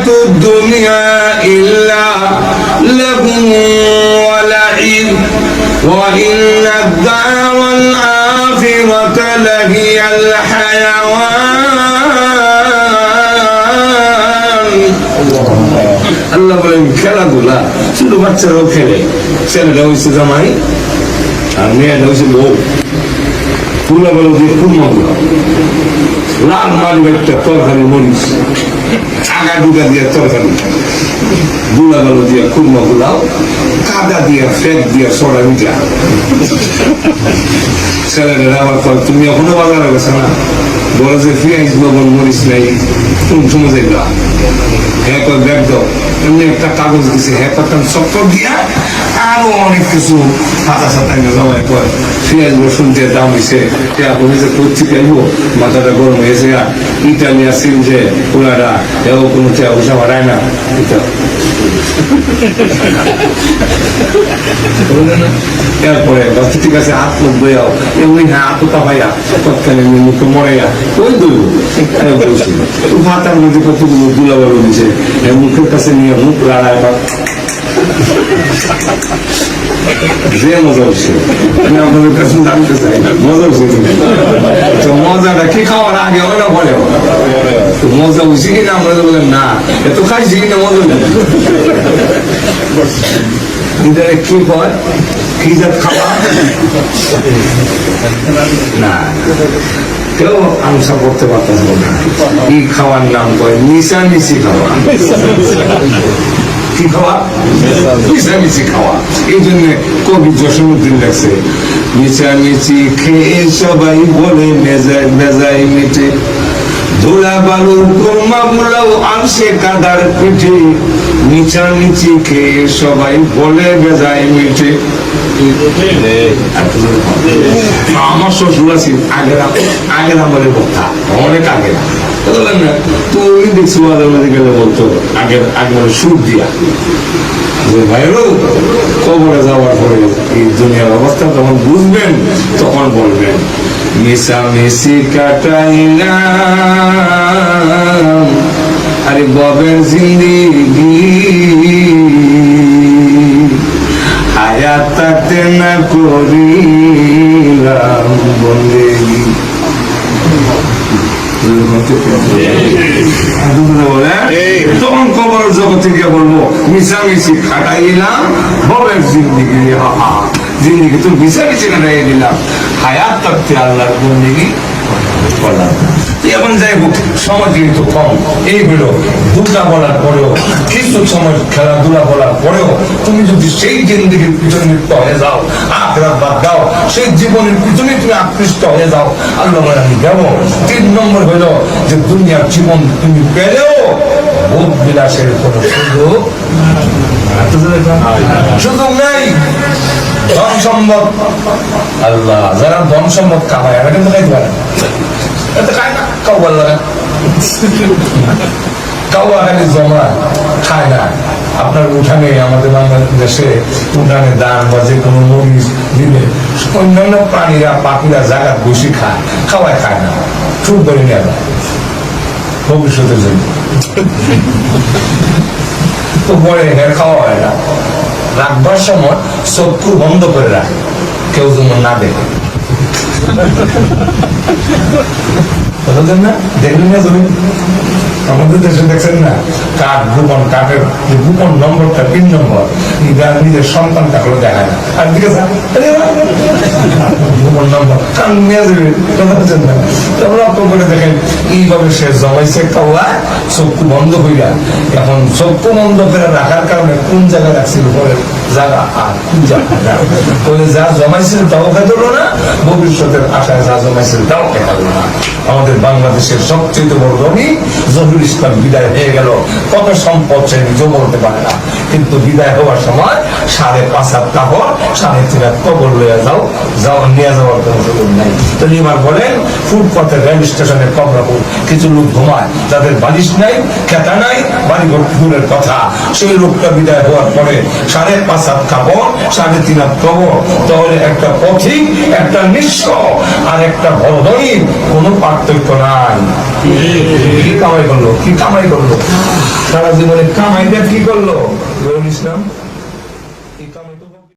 হায়াতুদ দুনিয়া ইল্লা লাহু ওয়া লাইব ওয়া ইন্নাদ দারাল আখিরাতা লাহিয়াল হায়াওয়ান। আল্লাহ বলেন খেলাধুলা শুধু বাচ্চারাও খেলে, ছেলেটা হয়েছে জামাই আর মেয়েটা হয়েছে বউ। তুলা বলো দিয়ে খুব মজা, লাল মারবে একটা তরকারি মরিচ আগা ডুগা দিয়ে তরকারি, দুলা বলো দিয়ে খুব মজলাও, কাদা দিয়ে ফেক দিয়ে সরা মিটা। ছেলেটা আবার কয় তুমি এখনো বাজারে গেছে না, বলে যে পেঁয়াজ লবণ মরিচ নেই, কোন সময় যাইবা? হ্যাঁ কয় ব্যাগ দাও, এমনি একটা কাগজ দিছে, হ্যাঁ করতাম চক্কর দিয়া আরো অনেক কিছু সাদা সাদা জমায় কয় পেঁয়াজ রসুন দিয়ে দাম হয়েছে, আপনি যে করছি খাইব মাথাটা গরম হয়েছে, ইটালিয়া সিল যে পুরাটা এও কোনো পয়সা বাড়ায় না। এরপরে ঠিক আছে হাত মুখ বইয়াও এমনি হ্যাঁ আততা ভাইয়া তৎকালীন মুখে মরেয়া ওই দইব ভাতার মধ্যে কতগুলো দুলাবালু দিছে মুখের কাছে নিয়ে মুখ লাড়ায় বা যে মজা হচ্ছে আমি আপনাদের কাছে জানতে চাই মজা হচ্ছে তো মজাটা কি খাওয়ার আগে হয় না পরে মজা হচ্ছে কিনা আমরা বলেন না এত খাইছি কিনা মজা নেই কি হয় কি জাত খাওয়া না কেউ আনসার করতে পারতেন না কি খাওয়ার নাম করে মিশামিশি খাওয়া কি খাওয়া মিশামিশি খাওয়া এই জন্য কবি জসীমউদ্দিন লেখছে মিশামিশি খেয়ে সবাই বলে মেজাই মেটে ধুলা বালুর কোরমা বুলাও আনছে কাদার পিঠে মিছামিছি খেয়ে সবাই বলে বেজায় মিঠে। আমার শ্বশুর আছি আগের আমাদের কথা অনেক আগে না তুমি দেখছি মাঝে মাঝে গেলে বলতো আগের সুর দিয়া ভাইরো কবরে যাওয়ার পরে এই দুনিয়ার অবস্থা তখন বুঝবেন তখন বলবেন মিশামিশি কাটাইলাম আরে ববের জিন্দিগি হায়াত থাকতে না করিলাম বন্দেগি। তখন কবর জগতে গিয়ে বলবো মিশামিশি খাটাইলাম ববের জিন্দিগি, জিন্দিগি তো মিশামিশি খাটাই দিলাম, হায়াত থাকতে আল্লাহর বন্দেগি করলাম। এখন যাই হোক সময় কিন্তু কম, এইগুলো দুটা বলার পরেও কিছু সময় খেলাধুলা বলার পরেও তুমি যদি সেই জিন্দিগির পিছনে লিপ্ত হয়ে যাও, আখেরাত বাদ দাও, সেই জীবনের পিছনে তুমি আকৃষ্ট হয়ে যাও, আল্লাহ আমি দেব। 3 নম্বর হইল যে দুনিয়ার জীবন তুমি পেলেও ভোগ বিলাসের কোন সুযোগ নেই। ধন সম্পদ আল্লাহ যারা ধন সম্পদ কামায় এরা কিন্তু খাইতে পারে খালি জমা খায় না। আপনার উঠানে আমাদের বাংলাদেশে উঠানে দান বা যে কোনো মরিচ দিলে অন্যান্য প্রাণীরা পাখিরা জায়গা বসে খায়, খাওয়ায় খায় না, চুপ করে নেওয়া যায় ভবিষ্যতের জন্য। তো পরে খাওয়া হয় না, রাখবার সময় চক্ষু বন্ধ করে রাখে কেউ যেন না দেখে। না দেখলেন না তুমি আমাদের দেশে দেখছেন না কাঠ গোপন কাঠের যে গোপন নম্বরটা 3 নম্বর নিজের সন্তানটা করে দেখায় না, আর দিকে গোপন নম্বর কান নিয়ে যাবে বুঝছেন না। লক্ষ্য করে দেখেন এইভাবে সে জমাইছে খাওয়া চক্ষু বন্ধ হইয়া, এখন চক্ষু বন্ধ করে রাখার কারণে কোন জায়গায় রাখছিল পরে জায়গা আর কোন জায়গা যা জমাইছিল তাও খেতে না, ভবিষ্যতের আশায় যা জমাইছিল তাও খেতে না। আমাদের বাংলাদেশের সবচেয়ে বড় ধনী জহুরুল ইসলাম বিদায় হয়ে গেল, কত সম্পদ সে নিজেও বলতে পারে না, কিন্তু বিদায় হওয়ার সময় 5.5 হাত কাপড় 3.5 হাত কবর লইয়া যাও, নিয়ে যাওয়ার কোনো সুযোগ নাই। তো এবার বলেন, ফুটপাথে রেল স্টেশনে কবরাপুর কিছু লোক ঘুমায়, যাদের বালিশ নাই, খেতা নাই, বাড়ি ঘর দূরের কথা, সেই লোকটা বিদায় হওয়ার পরে 5.5 হাত কাপড় 3.5 হাত কবর, তাহলে একটা পথিক, একটা নিঃস্ব আর একটা বড়ধনীর কোনো পার্থক্য নাই। কি কামাই করলো, কি কামাই করলো, সারা জীবনে কামাই দিয়ে কি করলো? ইসলাম